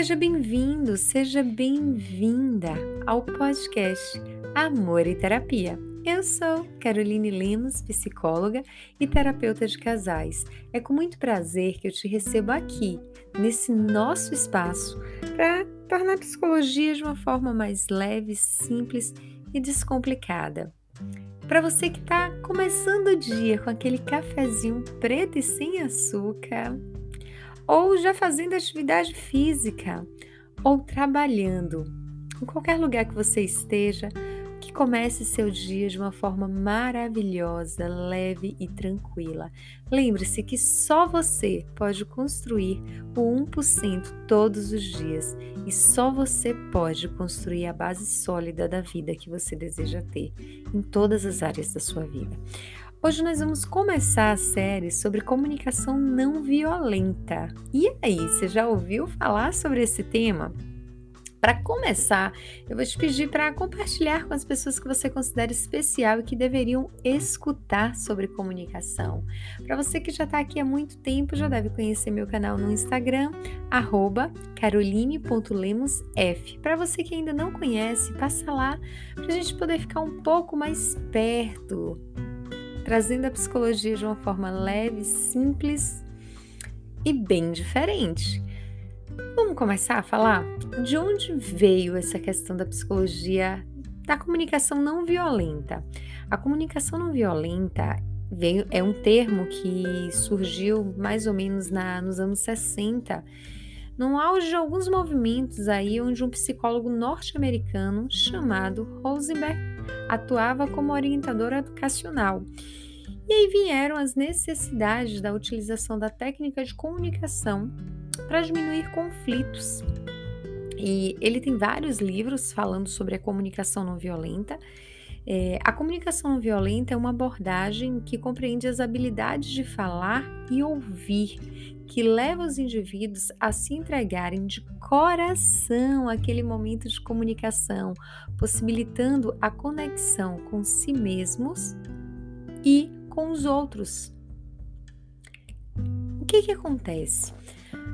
Seja bem-vindo, seja bem-vinda ao podcast Amor e Terapia. Eu sou Caroline Lemos, psicóloga e terapeuta de casais. É com muito prazer que eu te recebo aqui, nesse nosso espaço, para tornar a psicologia de uma forma mais leve, simples e descomplicada. Para você que está começando o dia com aquele cafezinho preto e sem açúcar, ou já fazendo atividade física, ou trabalhando, em qualquer lugar que você esteja, que comece seu dia de uma forma maravilhosa, leve e tranquila. Lembre-se que só você pode construir o 1% todos os dias e só você pode construir a base sólida da vida que você deseja ter em todas as áreas da sua vida. Hoje nós vamos começar a série sobre comunicação não violenta. E aí, você já ouviu falar sobre esse tema? Para começar, eu vou te pedir para compartilhar com as pessoas que você considera especial e que deveriam escutar sobre comunicação. Para você que já está aqui há muito tempo, já deve conhecer meu canal no Instagram, @caroline.lemosf. Para você que ainda não conhece, passa lá para a gente poder ficar um pouco mais perto, trazendo a psicologia de uma forma leve, simples e bem diferente. Vamos começar a falar de onde veio essa questão da psicologia da comunicação não violenta. A comunicação não violenta é um termo que surgiu mais ou menos nos anos 60, no auge de alguns movimentos aí onde um psicólogo norte-americano chamado Rosenberg atuava como orientador educacional. E aí vieram as necessidades da utilização da técnica de comunicação para diminuir conflitos. E ele tem vários livros falando sobre a comunicação não violenta. A comunicação não violenta é uma abordagem que compreende as habilidades de falar e ouvir, que leva os indivíduos a se entregarem de coração àquele momento de comunicação, possibilitando a conexão com si mesmos e com os outros. O que acontece?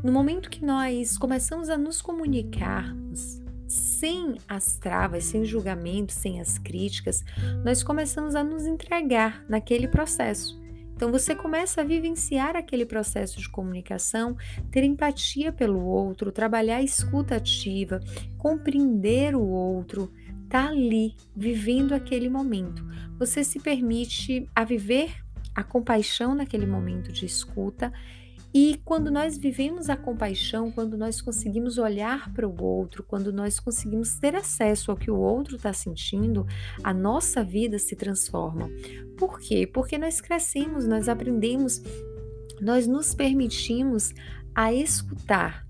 No momento que nós começamos a nos comunicarmos sem as travas, sem julgamento, sem as críticas, nós começamos a nos entregar naquele processo. Então você começa a vivenciar aquele processo de comunicação, ter empatia pelo outro, trabalhar a escuta ativa, compreender o outro, tá ali, vivendo aquele momento. Você se permite a viver a compaixão naquele momento de escuta. E quando nós vivemos a compaixão, quando nós conseguimos olhar para o outro, quando nós conseguimos ter acesso ao que o outro está sentindo, a nossa vida se transforma. Por quê? Porque nós crescemos, nós aprendemos, nós nos permitimos a escutar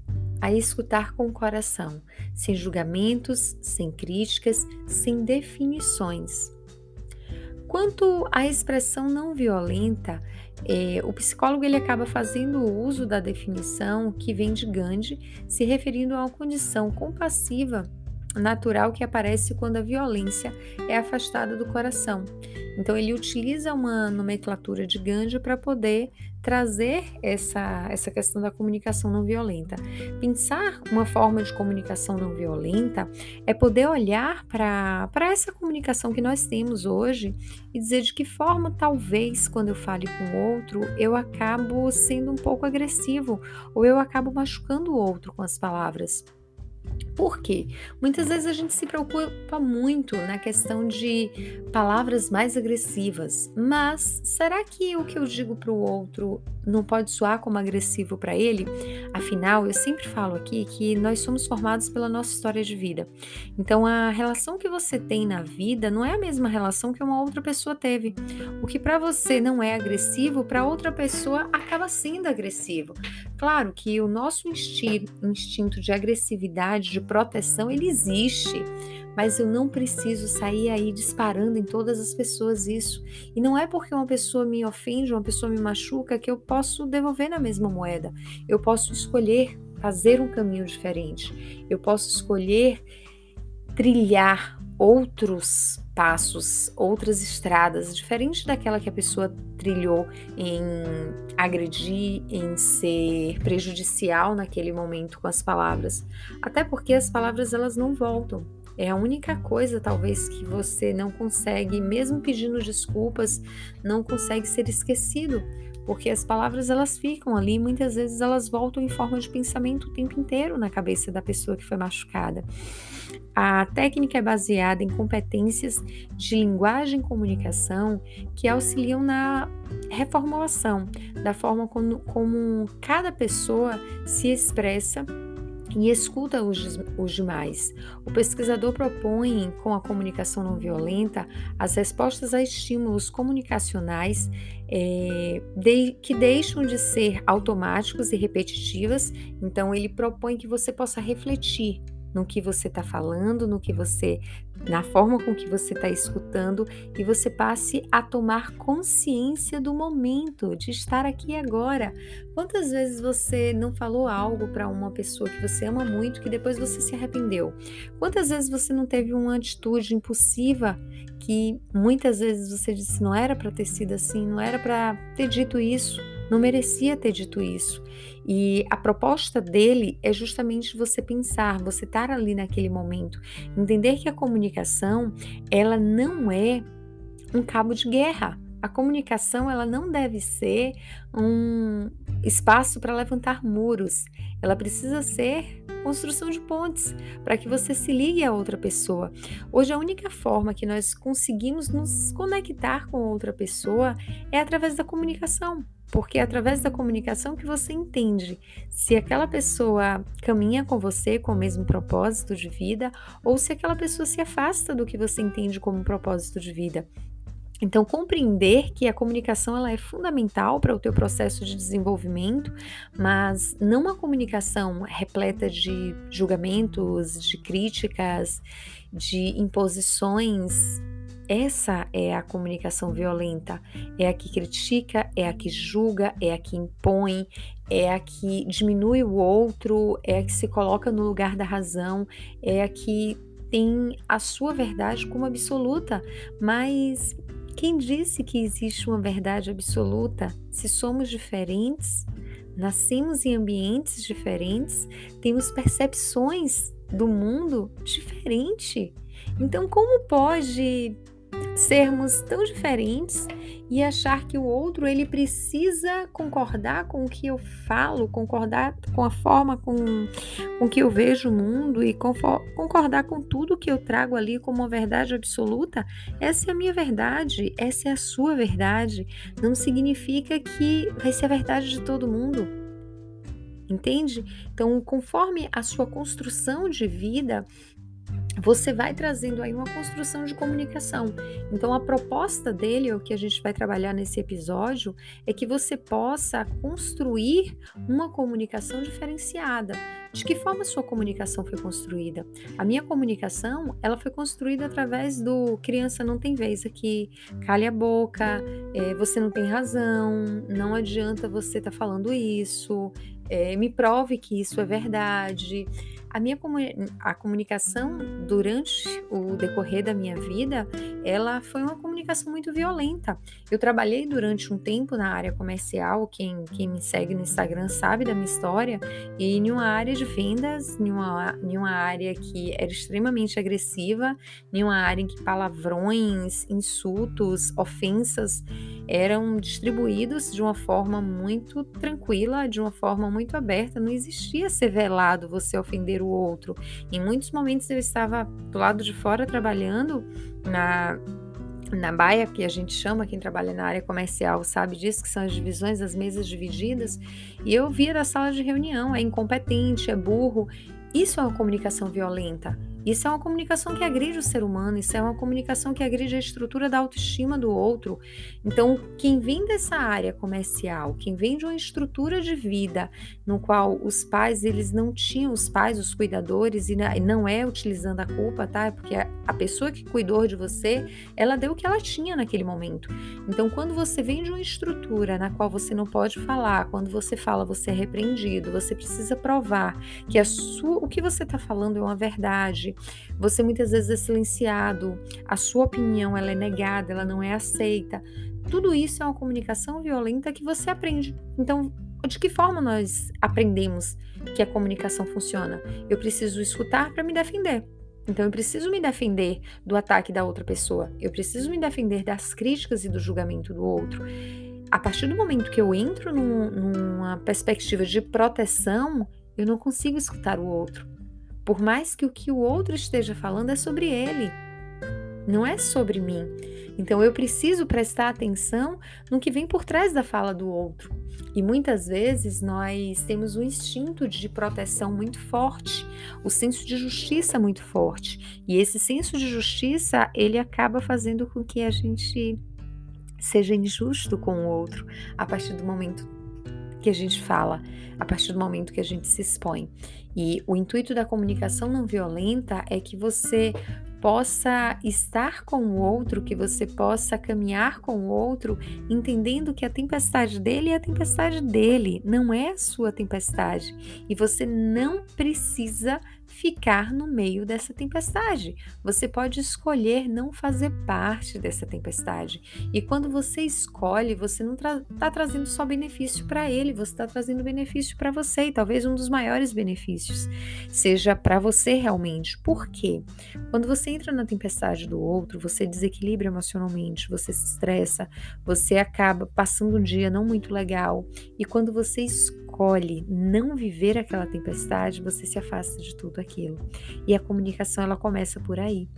com o coração, sem julgamentos, sem críticas, sem definições. Quanto à expressão não violenta, o psicólogo ele acaba fazendo uso da definição que vem de Gandhi, se referindo a uma condição compassiva natural que aparece quando a violência é afastada do coração. Então ele utiliza uma nomenclatura de Gandhi para poder trazer essa questão da comunicação não violenta. Pensar uma forma de comunicação não violenta é poder olhar para essa comunicação que nós temos hoje e dizer de que forma talvez quando eu fale com o outro eu acabo sendo um pouco agressivo ou eu acabo machucando o outro com as palavras. Por quê? Muitas vezes a gente se preocupa muito na questão de palavras mais agressivas, mas será que o que eu digo para o outro não pode soar como agressivo para ele? Afinal, eu sempre falo aqui que nós somos formados pela nossa história de vida. Então, a relação que você tem na vida não é a mesma relação que uma outra pessoa teve. O que para você não é agressivo, para outra pessoa acaba sendo agressivo. Claro que o nosso instinto de agressividade, de proteção, ele existe, mas eu não preciso sair aí disparando em todas as pessoas isso. E não é porque uma pessoa me ofende, uma pessoa me machuca, que eu posso devolver na mesma moeda. Eu posso escolher fazer um caminho diferente. Eu posso escolher trilhar outros passos, outras estradas, diferente daquela que a pessoa trilhou em agredir, em ser prejudicial naquele momento com as palavras. Até porque as palavras elas não voltam. É a única coisa, talvez, que você não consegue, mesmo pedindo desculpas, não consegue ser esquecido, porque as palavras elas ficam ali, e muitas vezes elas voltam em forma de pensamento o tempo inteiro na cabeça da pessoa que foi machucada. A técnica é baseada em competências de linguagem e comunicação que auxiliam na reformulação da forma como cada pessoa se expressa e escuta os demais. O pesquisador propõe, com a comunicação não violenta, as respostas a estímulos comunicacionais que deixam de ser automáticos e repetitivas. Então, ele propõe que você possa refletir no que você está falando, na forma com que você está escutando, e você passe a tomar consciência do momento, de estar aqui agora. Quantas vezes você não falou algo para uma pessoa que você ama muito, que depois você se arrependeu? Quantas vezes você não teve uma atitude impulsiva que muitas vezes você disse não era para ter sido assim, não era para ter dito isso, não merecia ter dito isso? E a proposta dele é justamente você pensar, você estar ali naquele momento, entender que a comunicação, ela não é um cabo de guerra. A comunicação, ela não deve ser um espaço para levantar muros. Ela precisa ser construção de pontes, para que você se ligue a outra pessoa. Hoje, a única forma que nós conseguimos nos conectar com outra pessoa é através da comunicação. Porque é através da comunicação que você entende se aquela pessoa caminha com você com o mesmo propósito de vida ou se aquela pessoa se afasta do que você entende como propósito de vida. Então, compreender que a comunicação ela é fundamental para o teu processo de desenvolvimento, mas não uma comunicação repleta de julgamentos, de críticas, de imposições. Essa é a comunicação violenta, é a que critica, é a que julga, é a que impõe, é a que diminui o outro, é a que se coloca no lugar da razão, é a que tem a sua verdade como absoluta. Mas quem disse que existe uma verdade absoluta? Se somos diferentes, nascemos em ambientes diferentes, temos percepções do mundo diferentes. Então, como pode sermos tão diferentes e achar que o outro ele precisa concordar com o que eu falo, concordar com a forma com que eu vejo o mundo e concordar com tudo que eu trago ali como uma verdade absoluta? Essa é a minha verdade, essa é a sua verdade. Não significa que vai ser a verdade de todo mundo. Entende? Então, conforme a sua construção de vida, você vai trazendo aí uma construção de comunicação. Então, a proposta dele, o que a gente vai trabalhar nesse episódio, é que você possa construir uma comunicação diferenciada. De que forma a sua comunicação foi construída? A minha comunicação, ela foi construída através do criança não tem vez aqui, cale a boca, você não tem razão, não adianta você estar falando isso, me prove que isso é verdade. A comunicação durante o decorrer da minha vida, ela foi uma comunicação muito violenta. Eu trabalhei durante um tempo na área comercial, quem me segue no Instagram sabe da minha história, e em uma área de vendas, em uma área que era extremamente agressiva, em uma área em que palavrões, insultos, ofensas eram distribuídos de uma forma muito tranquila, de uma forma muito aberta. Não existia ser velado você ofender o outro. Em muitos momentos eu estava do lado de fora trabalhando na baia, que a gente chama, quem trabalha na área comercial sabe disso, que são as divisões, as mesas divididas, e eu via da sala de reunião, é incompetente, é burro. Isso é uma comunicação violenta. Isso é uma comunicação que agride o ser humano, isso é uma comunicação que agride a estrutura da autoestima do outro. Então, quem vem dessa área comercial, quem vem de uma estrutura de vida no qual os pais, eles não tinham os pais, os cuidadores, e não é utilizando a culpa, tá? É porque a pessoa que cuidou de você, ela deu o que ela tinha naquele momento. Então, quando você vem de uma estrutura na qual você não pode falar, quando você fala, você é repreendido, você precisa provar que o que você está falando é uma verdade, você muitas vezes é silenciado, a sua opinião ela é negada, ela não é aceita. Tudo isso é uma comunicação violenta que você aprende. Então, de que forma nós aprendemos que a comunicação funciona? Eu preciso escutar para me defender. Então, eu preciso me defender do ataque da outra pessoa. Eu preciso me defender das críticas e do julgamento do outro. A partir do momento que eu entro numa perspectiva de proteção, eu não consigo escutar o outro. Por mais que o que o outro esteja falando é sobre ele, não é sobre mim. Então eu preciso prestar atenção no que vem por trás da fala do outro. E muitas vezes nós temos um instinto de proteção muito forte, o senso de justiça muito forte. E esse senso de justiça, ele acaba fazendo com que a gente seja injusto com o outro a partir do momento que a gente fala, a partir do momento que a gente se expõe. E o intuito da comunicação não violenta é que você possa estar com o outro, que você possa caminhar com o outro, entendendo que a tempestade dele é a tempestade dele, não é a sua tempestade. E você não precisa ficar no meio dessa tempestade. Você pode escolher não fazer parte dessa tempestade. E quando você escolhe, você não está trazendo só benefício para ele, você está trazendo benefício para você. E talvez um dos maiores benefícios seja para você realmente. Por quê? Quando você entra na tempestade do outro, você desequilibra emocionalmente, você se estressa, você acaba passando um dia não muito legal. E quando você escolhe não viver aquela tempestade, você se afasta de tudo aquilo. E a comunicação, ela começa por aí.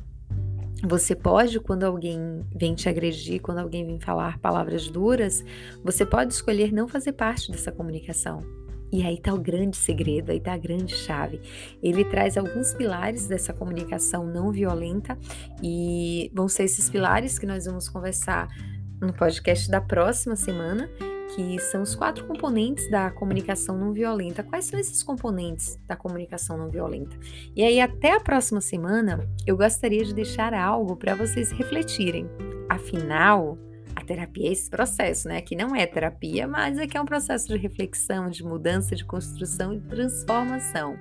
Você pode, quando alguém vem te agredir, quando alguém vem falar palavras duras, você pode escolher não fazer parte dessa comunicação. E aí está o grande segredo, aí está a grande chave. Ele traz alguns pilares dessa comunicação não violenta e vão ser esses pilares que nós vamos conversar no podcast da próxima semana, que são os 4 componentes da comunicação não violenta. Quais são esses componentes da comunicação não violenta? E aí, até a próxima semana, eu gostaria de deixar algo para vocês refletirem. Afinal, a terapia é esse processo, né? Que não é terapia, mas é que é um processo de reflexão, de mudança, de construção e transformação.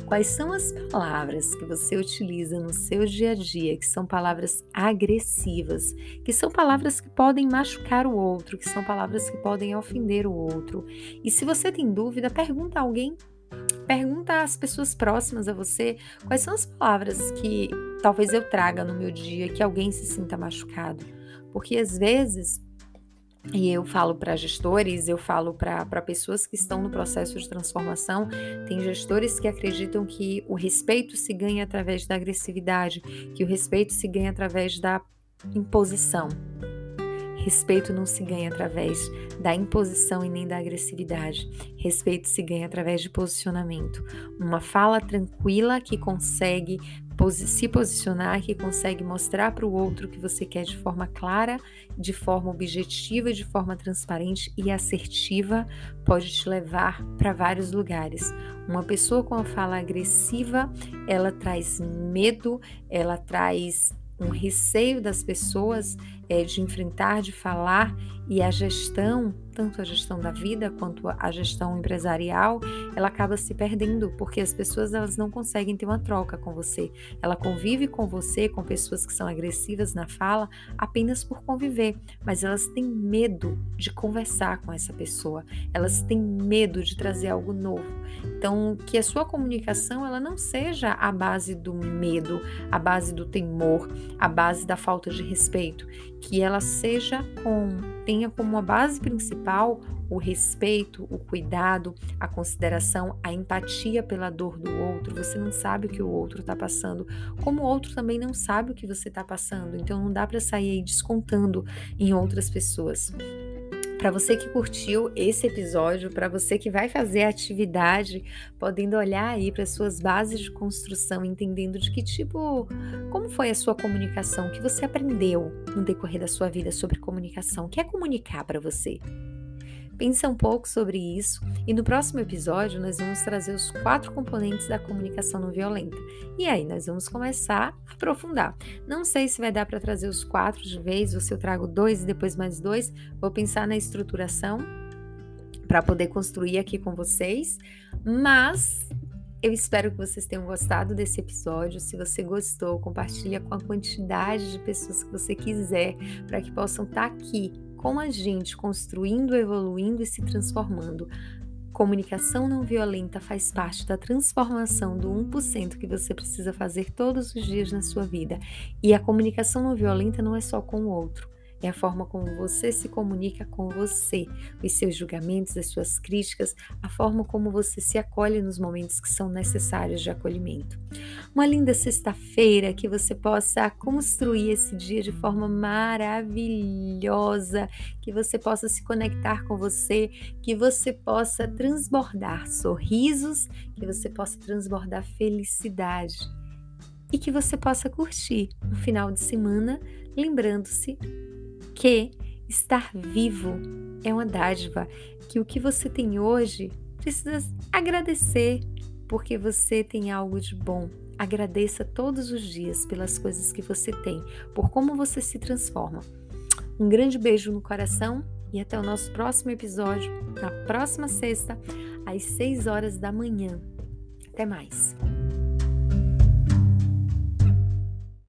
Quais são as palavras que você utiliza no seu dia a dia, que são palavras agressivas, que são palavras que podem machucar o outro, que são palavras que podem ofender o outro? E se você tem dúvida, pergunta a alguém, pergunta às pessoas próximas a você, quais são as palavras que talvez eu traga no meu dia que alguém se sinta machucado. Porque às vezes, e eu falo para gestores, eu falo para pessoas que estão no processo de transformação, tem gestores que acreditam que o respeito se ganha através da agressividade, que o respeito se ganha através da imposição. Respeito não se ganha através da imposição e nem da agressividade. Respeito se ganha através de posicionamento. Uma fala tranquila que consegue se posicionar, que consegue mostrar para o outro que você quer de forma clara, de forma objetiva, de forma transparente e assertiva, pode te levar para vários lugares. Uma pessoa com a fala agressiva, ela traz medo, ela traz um receio das pessoas de enfrentar, de falar, e a gestão, tanto a gestão da vida quanto a gestão empresarial, ela acaba se perdendo, porque as pessoas elas não conseguem ter uma troca com você. Ela convive com você, com pessoas que são agressivas na fala, apenas por conviver, mas elas têm medo de conversar com essa pessoa, elas têm medo de trazer algo novo. Então, que a sua comunicação ela não seja a base do medo, a base do temor, a base da falta de respeito, que ela tenha como a base principal o respeito, o cuidado, a consideração, a empatia pela dor do outro. Você não sabe o que o outro está passando, como o outro também não sabe o que você está passando, então não dá para sair aí descontando em outras pessoas. Para você que curtiu esse episódio, para você que vai fazer a atividade, podendo olhar aí para suas bases de construção, entendendo de como foi a sua comunicação, o que você aprendeu no decorrer da sua vida sobre comunicação, o que é comunicar para você? Pensa um pouco sobre isso e no próximo episódio nós vamos trazer os 4 componentes da comunicação não violenta. E aí nós vamos começar a aprofundar. Não sei se vai dar para trazer os 4 de vez ou se eu trago 2 e depois mais 2. Vou pensar na estruturação para poder construir aqui com vocês. Mas Eu espero que vocês tenham gostado desse episódio. Se você gostou, compartilha com a quantidade de pessoas que você quiser, para que possam estar aqui com a gente, construindo, evoluindo e se transformando. Comunicação não violenta faz parte da transformação do 1% que você precisa fazer todos os dias na sua vida. E a comunicação não violenta não é só com o outro. É a forma como você se comunica com você, os seus julgamentos, as suas críticas, a forma como você se acolhe nos momentos que são necessários de acolhimento. Uma linda sexta-feira, que você possa construir esse dia de forma maravilhosa, que você possa se conectar com você, que você possa transbordar sorrisos, que você possa transbordar felicidade e que você possa curtir um final de semana, lembrando-se que estar vivo é uma dádiva, que o que você tem hoje precisa agradecer, porque você tem algo de bom. Agradeça todos os dias pelas coisas que você tem, por como você se transforma. Um grande beijo no coração e até o nosso próximo episódio, na próxima sexta, às 6 horas da manhã. Até mais!